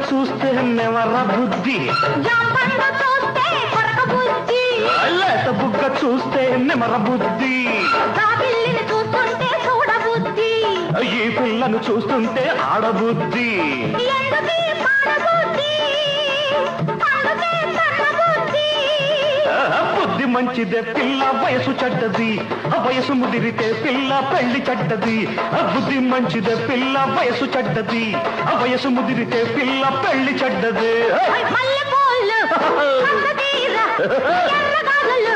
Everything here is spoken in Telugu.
చూస్తే నెవర బుద్ధి, జాంపండు చూస్తే కొరక బుద్ధి, లేత బుగ్గ చూస్తే నెమర బుద్ధి, పిల్లిని చూస్తుంటే చూడ బుద్ధి, ఈ పిల్లను చూస్తుంటే ఆడబుద్ధి. ఎందుకీ పాడబుద్ధి, అందుకే సన్నబుద్ధి. బుద్ధి మంచిదే పిల్ల, వయసు చెడ్డది, వయసు ముదిరితే పిల్ల పెళ్లి చెడ్డది. బుద్ధి మంచిదే పిల్ల, వయసు చెడ్డది, వయసు ముదిరితే పిల్ల పెళ్లి చెడ్డది. మల్లెపూలు, ఎర్రగాజులు,